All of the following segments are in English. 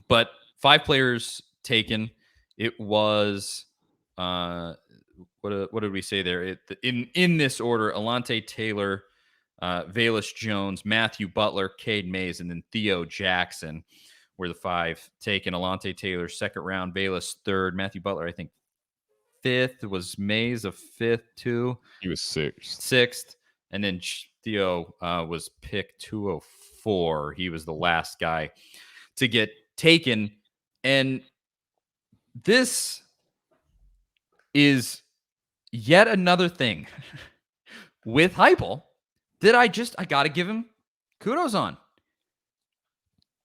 But 5 players taken. It was what did we say there? In this order: Alante Taylor, Velus Jones, Matthew Butler, Cade Mays, and then Theo Jackson were the 5 taken. Alante Taylor, 2nd round. Velus, 3rd. Matthew Butler, I think, 5th. Was Mays a 5th too? He was 6th. 6th. And then Theo was pick 204. He was the last guy to get taken. And this is yet another thing with Heupel that I got to give him kudos on.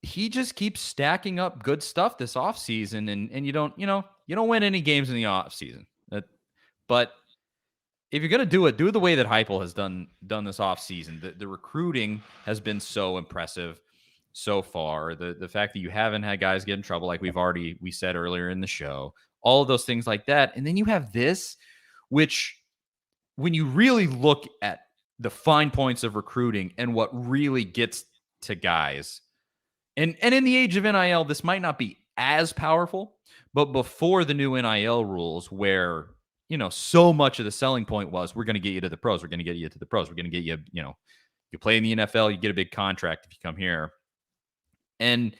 He just keeps stacking up good stuff this offseason, and you don't win any games in the offseason. But if you're going to do it the way that Heupel has done this offseason. The recruiting has been so impressive so far. The fact that you haven't had guys get in trouble, like we said earlier in the show, all of those things like that. And then you have this, which when you really look at the fine points of recruiting and what really gets to guys, and in the age of NIL, this might not be as powerful, but before the new NIL rules, where so much of the selling point was, we're going to get you to the pros. We're going to get you to the pros. We're going to get you, you play in the NFL, you get a big contract if you come here. And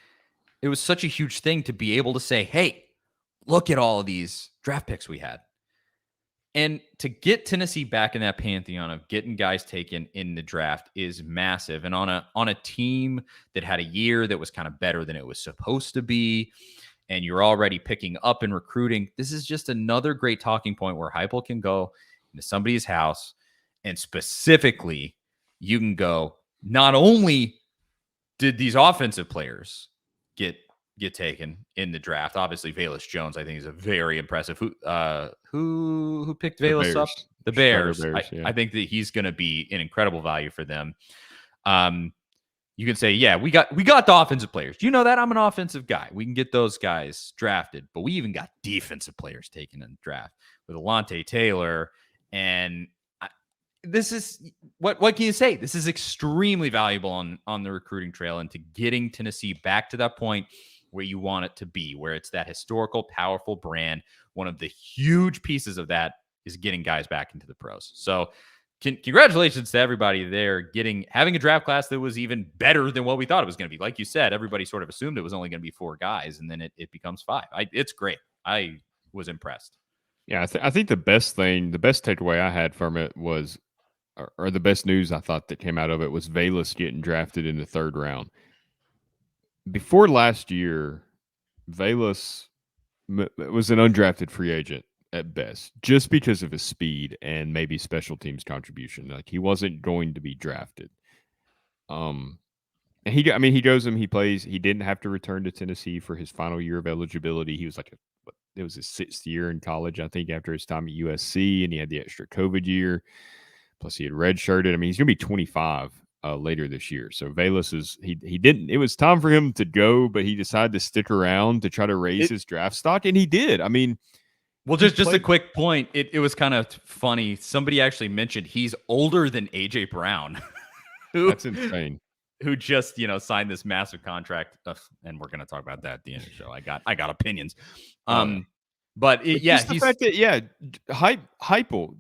it was such a huge thing to be able to say, hey, look at all of these draft picks we had. And to get Tennessee back in that pantheon of getting guys taken in the draft is massive. And on a team that had a year that was kind of better than it was supposed to be, and you're already picking up in recruiting, this is just another great talking point where Heupel can go into somebody's house, and specifically, you can go, not only did these offensive players get taken in the draft, obviously Velus Jones, I think, is a very impressive. Who picked Velus up? The Bears. I think that he's going to be an incredible value for them. You can say, yeah, we got the offensive players. You know that I'm an offensive guy. We can get those guys drafted, but we even got defensive players taken in the draft with Alante Taylor. And this is what can you say? This is extremely valuable on the recruiting trail, and to getting Tennessee back to that point where you want it to be, where it's that historical, powerful brand. One of the huge pieces of that is getting guys back into the pros. So congratulations to everybody there having a draft class that was even better than what we thought it was going to be. Like you said, everybody sort of assumed it was only going to be 4 guys, and then it becomes 5. It's great. I was impressed. Yeah, I think the best takeaway I had from it was, or the best news I thought that came out of it, was Velus getting drafted in the 3rd round. Before last year, Velus was an undrafted free agent at best, just because of his speed and maybe special teams contribution. Like, he wasn't going to be drafted. And he goes and he plays. He didn't have to return to Tennessee for his final year of eligibility. He was it was his 6th year in college, I think, after his time at USC, and he had the extra COVID year. Plus, he had redshirted. I mean, he's going to be 25 later this year. So Velus he didn't. It was time for him to go, but he decided to stick around to try to raise his draft stock, and he did. I mean. Well, just a quick point. It was kind of funny. Somebody actually mentioned he's older than AJ Brown. That's insane. Who just signed this massive contract, and we're going to talk about that at the end of the show. I got opinions. But he's the fact that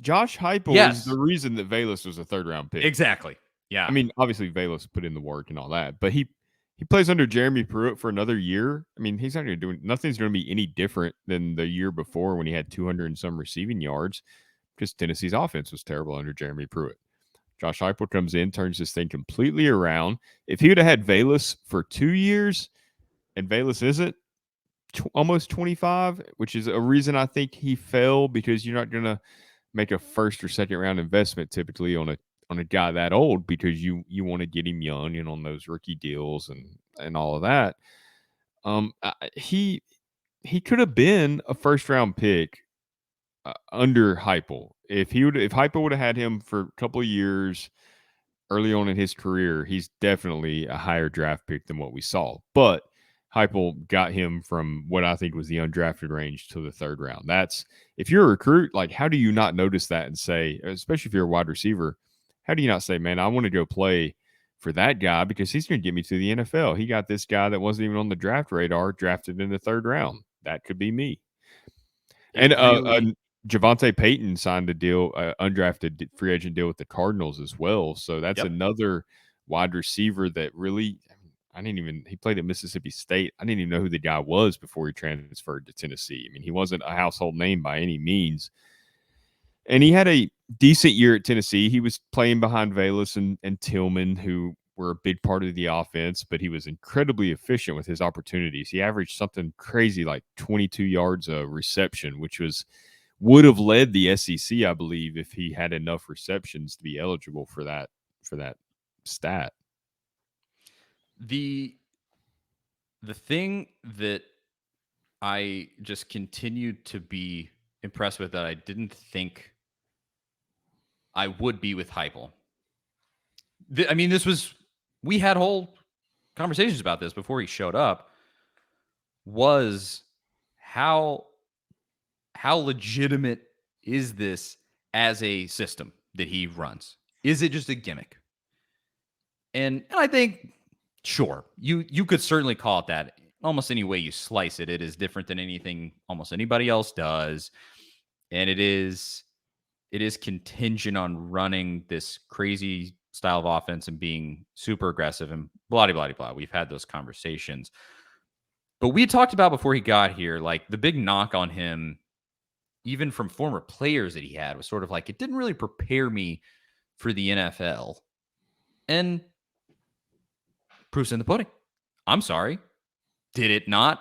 Josh Heupel is the reason that Velus was a 3rd round pick. Exactly. Yeah. I mean, obviously Velus put in the work and all that, but he plays under Jeremy Pruitt for another year. I mean, he's not going to do nothing's going to be any different than the year before when he had 200 and some receiving yards, because Tennessee's offense was terrible under Jeremy Pruitt. Josh Heupel comes in, turns this thing completely around. If he would have had Velus for 2 years, and Velus isn't almost 25, which is a reason I think he fell, because you're not going to make a 1st or 2nd round investment typically on a guy that old, because you want to get him young and on those rookie deals and all of that. He could have been a 1st round pick under Heupel. If Heupel would have had him for a couple of years early on in his career, he's definitely a higher draft pick than what we saw. But Heupel got him from what I think was the undrafted range to the 3rd round. That's, if you're a recruit, like, how do you not notice that and say, especially if you're a wide receiver, how do you not say, man, I want to go play for that guy because he's going to get me to the NFL. He got this guy that wasn't even on the draft radar drafted in the third round. That could be me. It And really, Javante Payton signed a deal, undrafted free agent deal with the Cardinals as well. So that's yep. another wide receiver that really, I didn't even, he played at Mississippi State. I didn't even know who the guy was before he transferred to Tennessee. I mean, he wasn't a household name by any means. And he had a decent year at Tennessee. He was playing behind Velas and Tillman, who were a big part of the offense, but he was incredibly efficient with his opportunities. He averaged something crazy like 22 yards a reception, which would have led the SEC, I believe, if he had enough receptions to be eligible for that stat. the the thing that I just continued to be impressed with that I didn't think I would be with Heupel. I mean, we had whole conversations about this before he showed up. Was how legitimate is this as a system that he runs? Is it just a gimmick? And I think sure, you could certainly call it that. Almost any way you slice it, it is different than anything almost anybody else does, and it is contingent on running this crazy style of offense and being super aggressive and blah blah blah blah. We've had those conversations, but we talked about before he got here, like the big knock on him, even from former players that he had, was sort of like it didn't really prepare me for the NFL, and proof's in the pudding. I'm sorry. Did it not?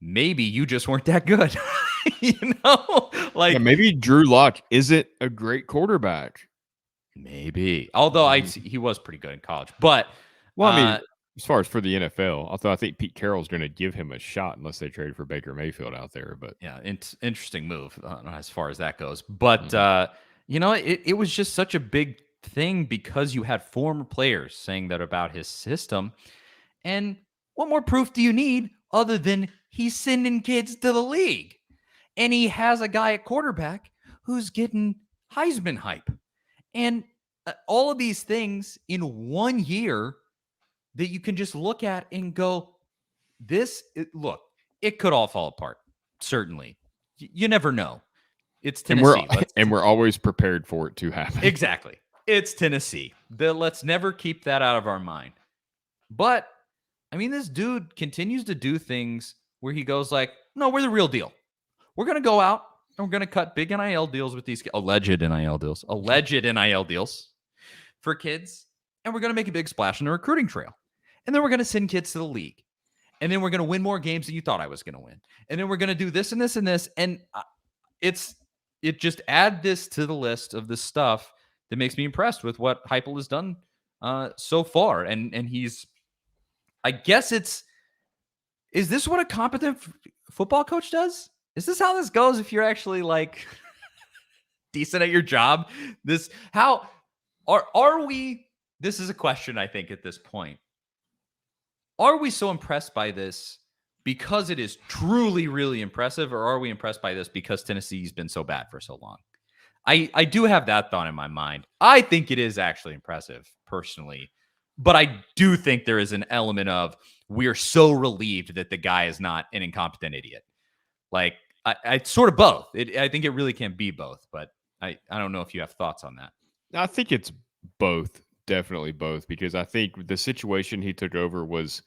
Maybe you just weren't that good. you know, Yeah, like maybe Drew Lock isn't a great quarterback. maybe. Although he was pretty good in college, but Well, I mean, uh, as far as for the NFL, although I think Pete Carroll's going to give him a shot unless they trade for Baker Mayfield out there. But yeah, interesting move as far as that goes. But mhm. it was just such a big thing because you had former players saying that about his system. And what more proof do you need other than he's sending kids to the league? And he has a guy at quarterback who's getting Heisman hype. And all of these things in 1 year that you can just look at and go, look, it could all fall apart. Certainly. You never know. It's and we're Tennessee. Let's and we're always prepared for it to happen. exactly. It's Tennessee. Let's never keep that out of our mind. But I mean, this dude continues to do things where he goes like, "No, we're the real deal. We're going to go out and we're going to cut big NIL deals with these alleged NIL deals for kids, and we're going to make a big splash on the recruiting trail. And then we're going to send kids to the league. And then we're going to win more games than you thought I was going to win. And then we're going to do this and this and this. And it just add this to the list of the stuff that makes me impressed with what Heupel has done so far. And he's, I guess is this what a competent football coach does? Is this how this goes if you're actually like decent at your job? How are we? This is a question I think at this point. Are we so impressed by this because it is truly, really impressive, or are we impressed by this because Tennessee's been so bad for so long? I do have that thought in my mind. I think it is actually impressive personally, but I do think there is an element of we're so relieved that the guy is not an incompetent idiot. Like I sort of both. I think it really can be both, but I don't know if you have thoughts on that. I think it's both, definitely both, because I think the situation he took over was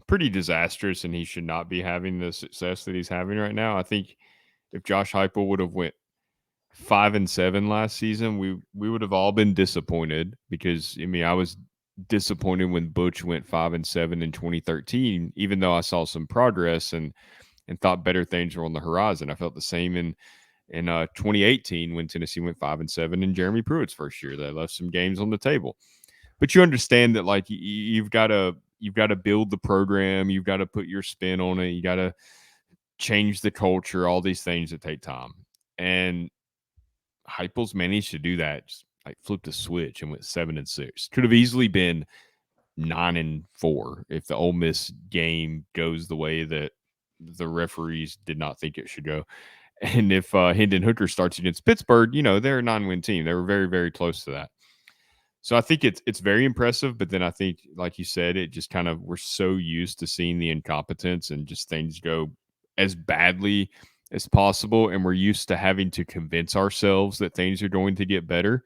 pretty disastrous, and he should not be having the success that he's having right now. I think if Josh Heupel would have went 5-7 last season, we would have all been disappointed because I mean I was disappointed when Butch went 5-7 in 2013, even though I saw some progress and thought better things were on the horizon. I felt the same in 2018 when Tennessee went 5-7 in Jeremy Pruitt's first year. They left some games on the table, but you understand that like you've got to build the program, you've got to put your spin on it, you got to change the culture, all these things that take time. And Heupel's managed to do that, just like flipped a switch and went 7-6. Could have easily been 9-4 if the Ole Miss game goes the way that the referees did not think it should go. And if Hendon Hooker starts against Pittsburgh, you know, they're a 9-win team. They were very, very close to that. So I think it's very impressive, but then I think, like you said, it just kind of we're so used to seeing the incompetence and just things go as badly as possible, and we're used to having to convince ourselves that things are going to get better.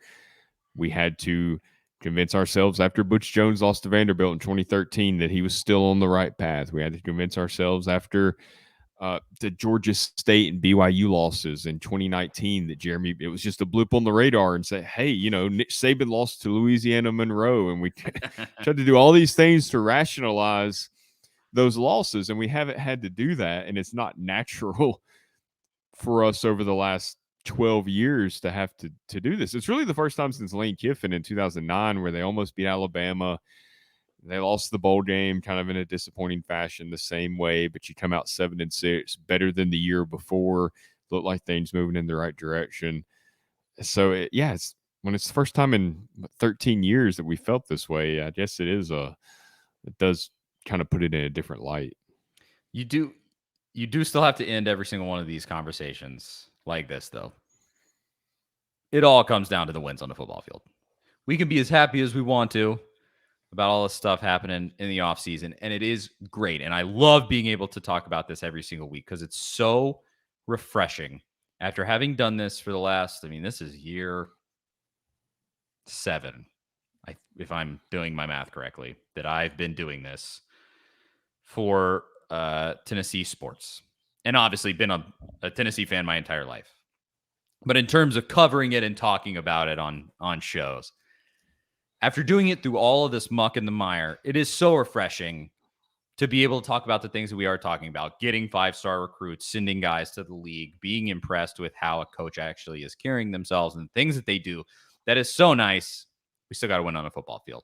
We had to convince ourselves after Butch Jones lost to Vanderbilt in 2013 that he was still on the right path. We had to convince ourselves after the Georgia State and BYU losses in 2019 that it was just a blip on the radar, and say, hey, Nick Saban lost to Louisiana Monroe, and we tried to do all these things to rationalize those losses, and we haven't had to do that, and it's not natural for us over the last 12 years to have to do this. It's really the first time since Lane Kiffin in 2009 where they almost beat Alabama. They lost the bowl game kind of in a disappointing fashion the same way, but you come out 7-6, better than the year before. Looked like things moving in the right direction. So it's when it's the first time in 13 years that we felt this way. I guess it does kind of put it in a different light. You do still have to end every single one of these conversations like this, though. It all comes down to the wins on the football field. We can be as happy as we want to about all this stuff happening in the offseason, and it is great. And I love being able to talk about this every single week because it's so refreshing after having done this for the last, this is year 7, if I'm doing my math correctly, that I've been doing this for Tennessee sports, and obviously been a Tennessee fan my entire life. But in terms of covering it and talking about it on shows, after doing it through all of this muck and the mire, it is so refreshing to be able to talk about the things that we are talking about, getting 5-star recruits, sending guys to the league, being impressed with how a coach actually is carrying themselves and things that they do. That is so nice. We still got to win on a football field.